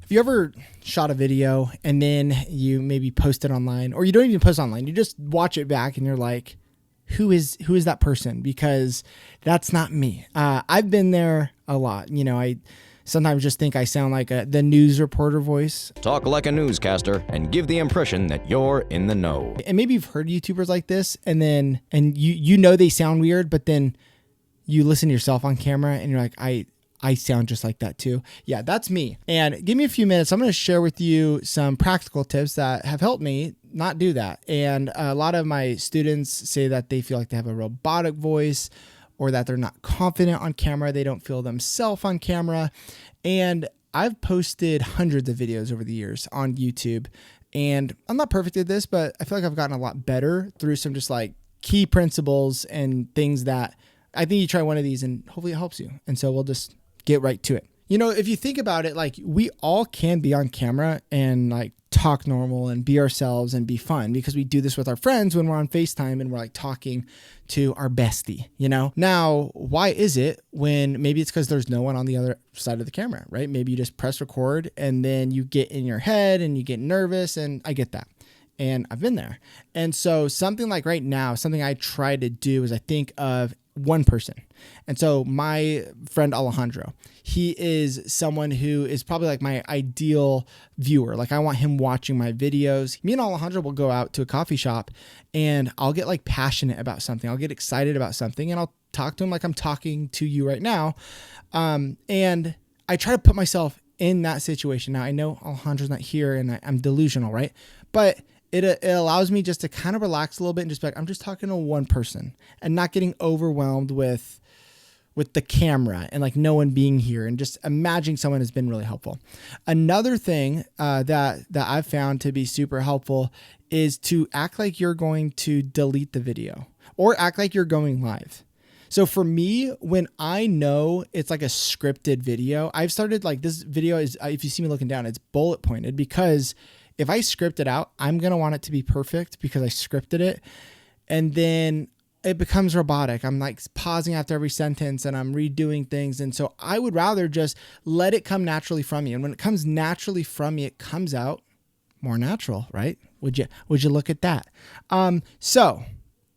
Have you ever shot a video and then you maybe post it online, or you don't even post online, you just watch it back and you're like, who is that person? Because that's not me. I've been there a lot. You know, I sometimes just think I sound like the news reporter voice. Talk like a newscaster and give the impression that you're in the know. And maybe you've heard YouTubers like this, and you know they sound weird, but then you listen to yourself on camera and you're like, I sound just like that too. Yeah, that's me. And give me a few minutes. I'm going to share with you some practical tips that have helped me not do that. And a lot of my students say that they feel like they have a robotic voice, or that they're not confident on camera. They don't feel themselves on camera. And I've posted hundreds of videos over the years on YouTube, and I'm not perfect at this, but I feel like I've gotten a lot better through some just like key principles and things that I think you try one of these and hopefully it helps you. And so we'll just get right to it. You know, if you think about it, like we all can be on camera and like talk normal and be ourselves and be fun, because we do this with our friends when we're on FaceTime and we're like talking to our bestie, you know? Now, why is it when maybe it's because there's no one on the other side of the camera, right? Maybe you just press record and then you get in your head and you get nervous, and I get that. And I've been there. And so something like right now, something I try to do is I think of one person. And so my friend Alejandro, he is someone who is probably like my ideal viewer. Like I want him watching my videos. Me and Alejandro will go out to a coffee shop and I'll get like passionate about something. I'll get excited about something and I'll talk to him like I'm talking to you right now. And I try to put myself in that situation. Now I know Alejandro's not here and I'm delusional, right? But it allows me just to kind of relax a little bit and just be like, I'm just talking to one person and not getting overwhelmed with the camera and like no one being here, and just imagining someone has been really helpful. Another thing that I've found to be super helpful is to act like you're going to delete the video or act like you're going live. So for me, when I know it's like a scripted video, I've started like this video is, if you see me looking down, it's bullet pointed, because if I script it out, I'm going to want it to be perfect because I scripted it. And then it becomes robotic. I'm like pausing after every sentence and I'm redoing things. And so I would rather just let it come naturally from me. And when it comes naturally from me, it comes out more natural, right? Would you look at that? So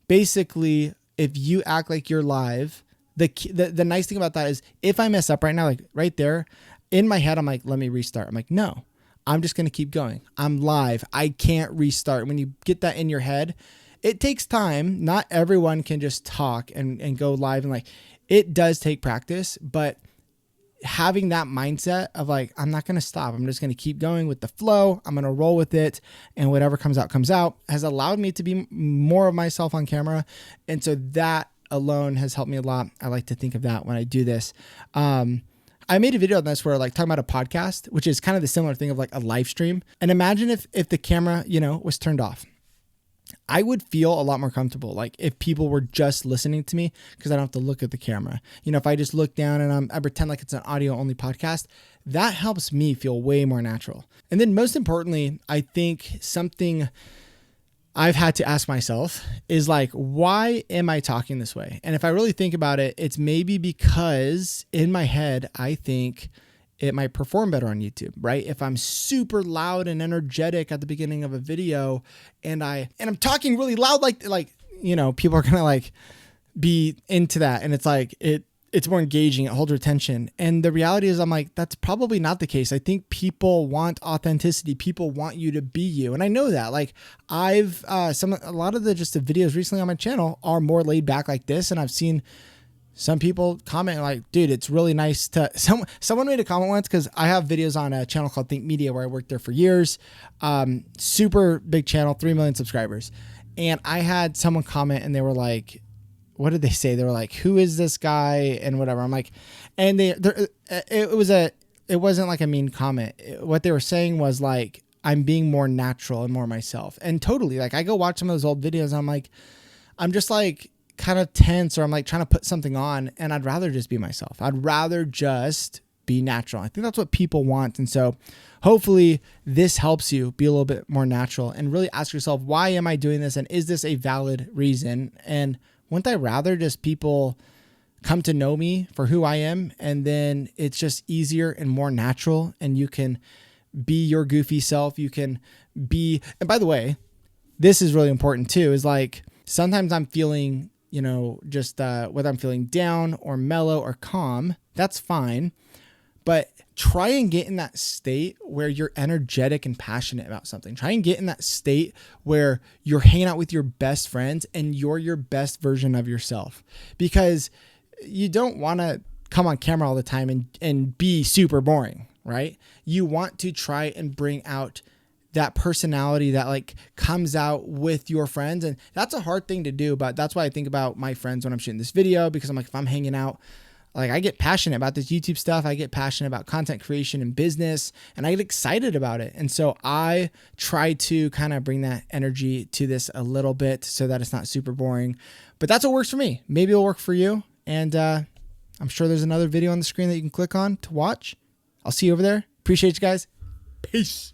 basically, if you act like you're live, the nice thing about that is if I mess up right now, like right there in my head, I'm like, let me restart. I'm like, no. I'm just going to keep going. I'm live. I can't restart. When you get that in your head, it takes time. Not everyone can just talk and go live. And like, it does take practice, but having that mindset of like, I'm not going to stop. I'm just going to keep going with the flow. I'm going to roll with it. And whatever comes out has allowed me to be more of myself on camera. And so that alone has helped me a lot. I like to think of that when I do this. I made a video on this where like talking about a podcast, which is kind of the similar thing of like a live stream. And imagine if the camera, you know, was turned off. I would feel a lot more comfortable. Like if people were just listening to me, because I don't have to look at the camera. You know, if I just look down and I pretend like it's an audio only podcast, that helps me feel way more natural. And then most importantly, I think something I've had to ask myself is like, why am I talking this way? And if I really think about it, it's maybe because in my head, I think it might perform better on YouTube, right? If I'm super loud and energetic at the beginning of a video and I'm talking really loud, like, you know, people are going to like be into that. And it's like, it's more engaging. It holds your attention. And the reality is I'm like, that's probably not the case. I think people want authenticity. People want you to be you. And I know that like a lot of the videos recently on my channel are more laid back like this. And I've seen some people comment like, dude, it's really nice to someone made a comment once, because I have videos on a channel called Think Media where I worked there for years. Super big channel, 3 million subscribers. And I had someone comment and they were like, what did they say? They were like, who is this guy? And whatever. I'm like, and it wasn't like a mean comment. What they were saying was like, I'm being more natural and more myself. And totally, like I go watch some of those old videos and I'm like, I'm just like kind of tense, or I'm like trying to put something on, and I'd rather just be myself. I'd rather just be natural. I think that's what people want. And so hopefully this helps you be a little bit more natural and really ask yourself, why am I doing this? And is this a valid reason? And wouldn't I rather just people come to know me for who I am? And then it's just easier and more natural, and you can be your goofy self. You can be, and by the way, this is really important too, is like, sometimes I'm feeling, just whether I'm feeling down or mellow or calm, that's fine. But try and get in that state where you're energetic and passionate about something. Try and get in that state where you're hanging out with your best friends and you're your best version of yourself, because you don't want to come on camera all the time and be super boring, right? You want to try and bring out that personality that like comes out with your friends. And that's a hard thing to do, but that's why I think about my friends when I'm shooting this video, because I'm like, if I'm hanging out, like I get passionate about this YouTube stuff. I get passionate about content creation and business, and I get excited about it. And so I try to kind of bring that energy to this a little bit so that it's not super boring, but that's what works for me. Maybe it'll work for you. And I'm sure there's another video on the screen that you can click on to watch. I'll see you over there. Appreciate you guys. Peace.